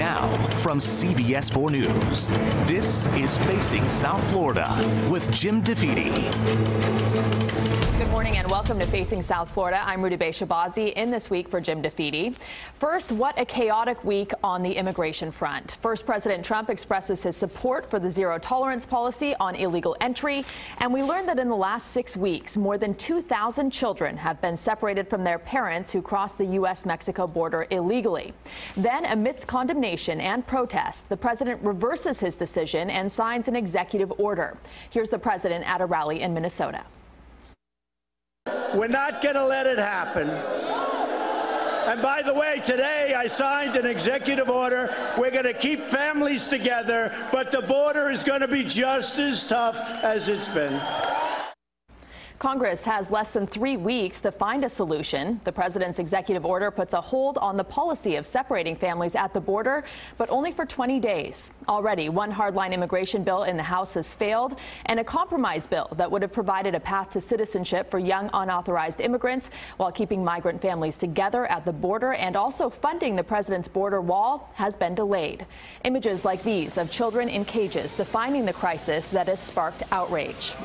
Now, from CBS 4 News, this is Facing South Florida with Jim DeFede. Good morning and welcome to Facing South Florida. I'm Rudy Shabazi in this week for Jim DeFede. First, what a chaotic week on the immigration front. First, President Trump expresses his support for the zero-tolerance policy on illegal entry. And we learned that in the last 6 weeks, more than 2,000 children have been separated from their parents who crossed the U.S.-Mexico border illegally. Then, amidst condemnation and protest, the president reverses his decision and signs an executive order. Here's the president at a rally in Minnesota. We're not going to let it happen. And by the way, today I signed an executive order. We're going to keep families together, but the border is going to be just as tough as it's been. Congress has less than 3 weeks to find a solution. The president's executive order puts a hold on the policy of separating families at the border, but only for 20 days. Already, one hardline immigration bill in the House has failed, and a compromise bill that would have provided a path to citizenship for young unauthorized immigrants while keeping migrant families together at the border and also funding the president's border wall has been delayed. Images like these of children in cages defining the crisis that has sparked outrage.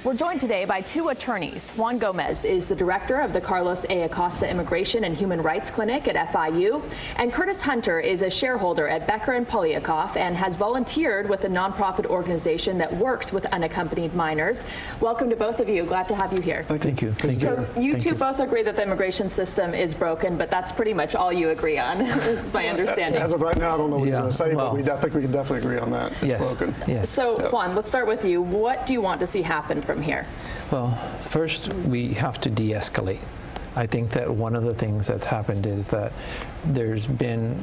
We're joined today by two attorneys. Juan Gomez is the director of the Carlos A. Acosta Immigration and Human Rights Clinic at FIU, and Curtis Hunter is a shareholder at Becker and Poliakoff and has volunteered with a nonprofit organization that works with unaccompanied minors. Welcome to both of you. Glad to have you here. Thank you. So you two both agree that the immigration system is broken, but that's pretty much all you agree on, is my understanding. As of right now, I don't know what he's going to say, but I think we can definitely agree on that. It's broken. Yes. So, Juan, let's start with you. What do you want to see happen from here? Well, first, we have to de-escalate. I think that one of the things that's happened is that there's been,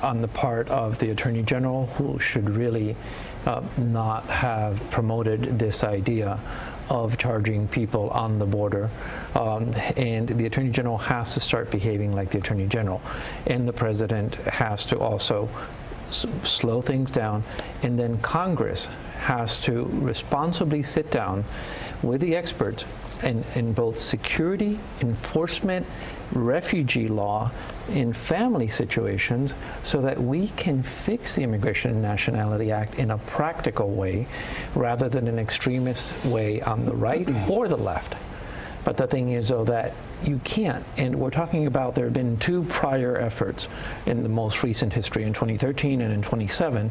on the part of the Attorney General, who should really not have promoted this idea of charging people on the border, and the Attorney General has to start behaving like the Attorney General, and the President has to also slow things down, and then Congress has to responsibly sit down with the experts in both security, enforcement, refugee law, in family situations, so that we can fix the Immigration and Nationality Act in a practical way rather than an extremist way on the right or the left. But the thing is, though, that you can't. And we're talking about there have been 2 prior efforts in the most recent history, in 2013 and in 2017.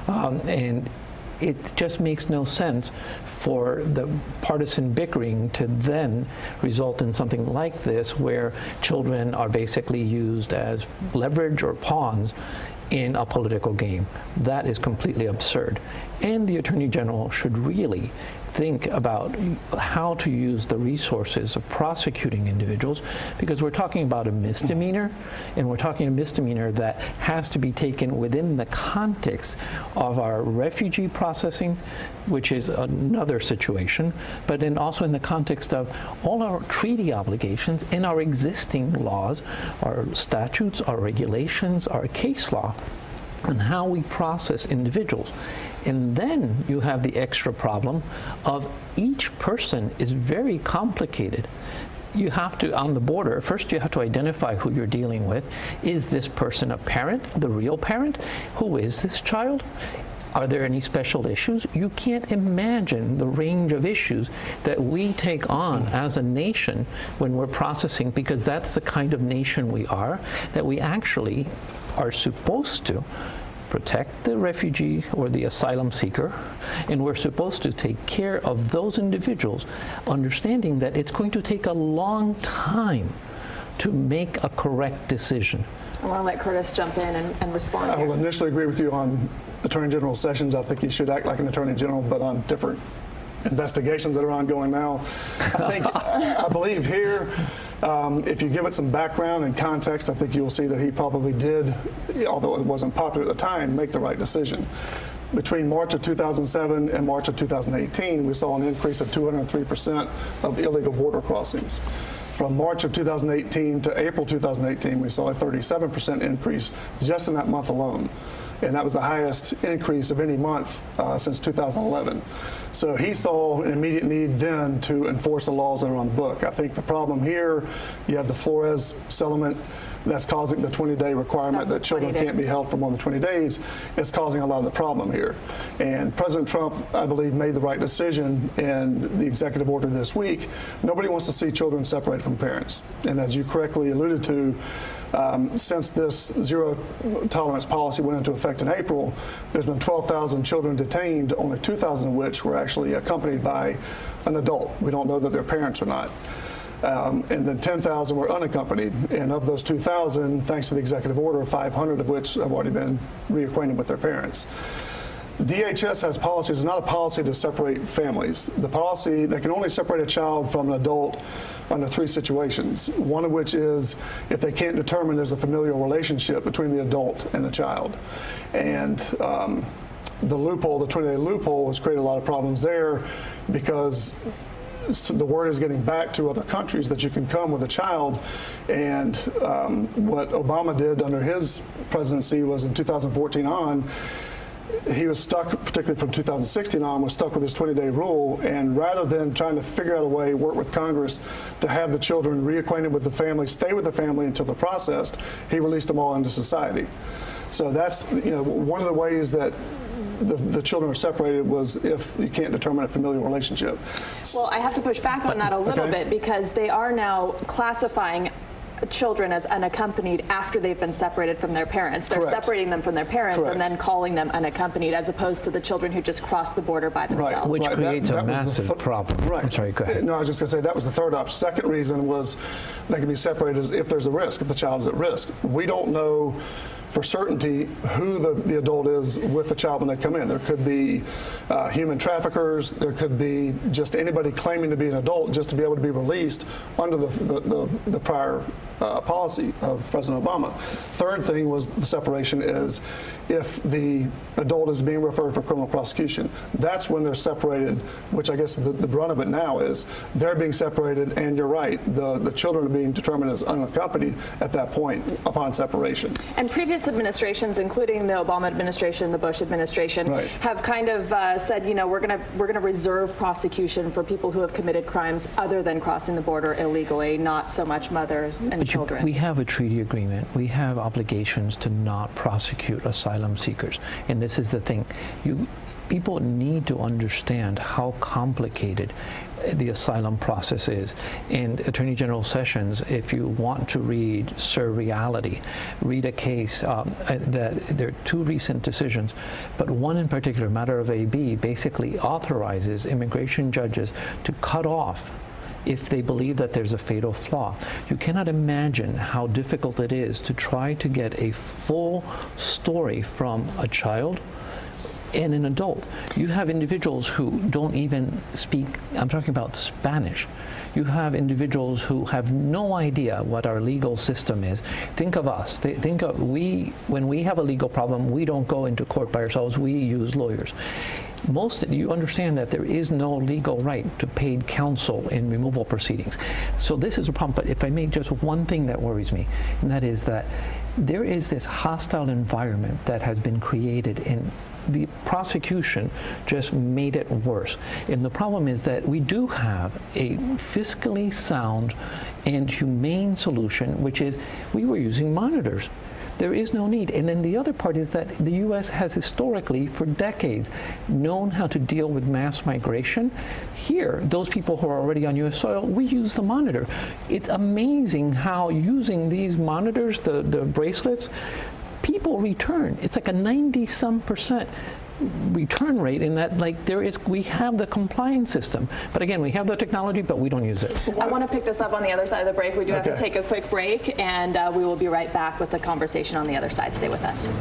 And it just makes no sense for the partisan bickering to then result in something like this, where children are basically used as leverage or pawns in a political game. That is completely absurd. And the Attorney General should really think about how to use the resources of prosecuting individuals, because we're talking about a misdemeanor, and we're talking a misdemeanor that has to be taken within the context of our refugee processing, which is another situation, but then also in the context of all our treaty obligations and our existing laws, our statutes, our regulations, our case law, and how we process individuals. And then you have the extra problem of each person is very complicated. You have to, on the border, first you have to identify who you're dealing with. Is this person a parent, the real parent? Who is this child? Are there any special issues? You can't imagine the range of issues that we take on as a nation when we're processing, because that's the kind of nation we are, that we actually are supposed to protect the refugee or the asylum seeker, and we're supposed to take care of those individuals, understanding that it's going to take a long time to make a correct decision. I want to let Curtis jump in and respond. I will initially agree with you on Attorney General Sessions. I think he should act like an Attorney General, but on different investigations that are ongoing now. I believe here, if you give it some background and context, I think you'll see that he probably did, although it wasn't popular at the time, make the right decision. Between March of 2007 and March of 2018, we saw an increase of 203% of illegal border crossings. From March of 2018 to April 2018, we saw a 37% increase just in that month alone. and that was the highest increase of any month since 2011. So he saw an immediate need then to enforce the laws that are on the book. I think the problem here, you have the Flores settlement that's causing the 20-day requirement that children can't be held for more than 20 days. It's causing a lot of the problem here. And President Trump, I believe, made the right decision in the executive order this week. Nobody wants to see children separated from parents. And as you correctly alluded to, since this zero tolerance policy went into effect in April, there's been 12,000 children detained, only 2,000 of which were actually accompanied by an adult. We don't know that they're parents or not. And then 10,000 were unaccompanied. And of those 2,000, thanks to the executive order, 500 of which have already been reacquainted with their parents. DHS has policies. It's not a policy to separate families. The policy, they can only separate a child from an adult under 3 situations, one of which is if they can't determine there's a familial relationship between the adult and the child. And the loophole, the 20-day loophole, has created a lot of problems there because the word is getting back to other countries that you can come with a child. And what Obama did under his presidency was in 2014 on, he was stuck, particularly from 2016 on, was stuck with this 20-day rule, and rather than trying to figure out a way, work with Congress to have the children reacquainted with the family, stay with the family until they're processed, he released them all into society. So that's, you know, one of the ways that the children are separated was if you can't determine a familial relationship. Well, I have to push back on that a little bit because they are now classifying children as unaccompanied after they've been separated from their parents. They're separating them from their parents and then calling them unaccompanied, as opposed to the children who just cross the border by themselves. Which creates a massive problem. I'm sorry, go ahead. No, I was just going to say that was the third option. Second reason was they can be separated as if there's a risk, if the child is at risk. We don't know for certainty who the adult is with the child when they come in. There could be human traffickers. There could be just anybody claiming to be an adult just to be able to be released under the prior policy of President Obama. Third thing was the separation is if the adult is being referred for criminal prosecution. That's when they're separated, which I guess the brunt of it now is they're being separated, and you're right, the children are being determined as unaccompanied at that point upon separation. And previous administrations, including the Obama administration, the Bush administration, have kind of said, you know, we're gonna reserve prosecution for people who have committed crimes other than crossing the border illegally, not so much mothers and children. We have a treaty agreement. We have obligations to not prosecute asylum seekers. And this is the thing. People need to understand how complicated the asylum process is. And Attorney General Sessions, if you want to read surreality, read a case that there are 2 recent decisions, but one in particular, matter of AB, basically authorizes immigration judges to cut off if they believe that there's a fatal flaw. You cannot imagine how difficult it is to try to get a full story from a child and an adult. You have individuals who don't even speak, I'm talking about Spanish. You have individuals who have no idea what our legal system is. Think of us. Think of when we have a legal problem, we don't go into court by ourselves, we use lawyers. You understand that there is no legal right to paid counsel in removal proceedings. So this is a problem, but if I may, just one thing that worries me, and that is that there is this hostile environment that has been created, and the prosecution just made it worse. And the problem is that we do have a fiscally sound and humane solution, which is we were using monitors. There is no need. And then the other part is that the U.S. has historically, for decades, known how to deal with mass migration. Here, those people who are already on U.S. soil, we use the monitor. It's amazing how using these monitors, the bracelets, people return. It's like a 90-some% return rate in that, like, we have the compliance system. But again, we have the technology, but we don't use it. I want to pick this up on the other side of the break. We do have to take a quick break, and we will be right back with the conversation on the other side. Stay with us.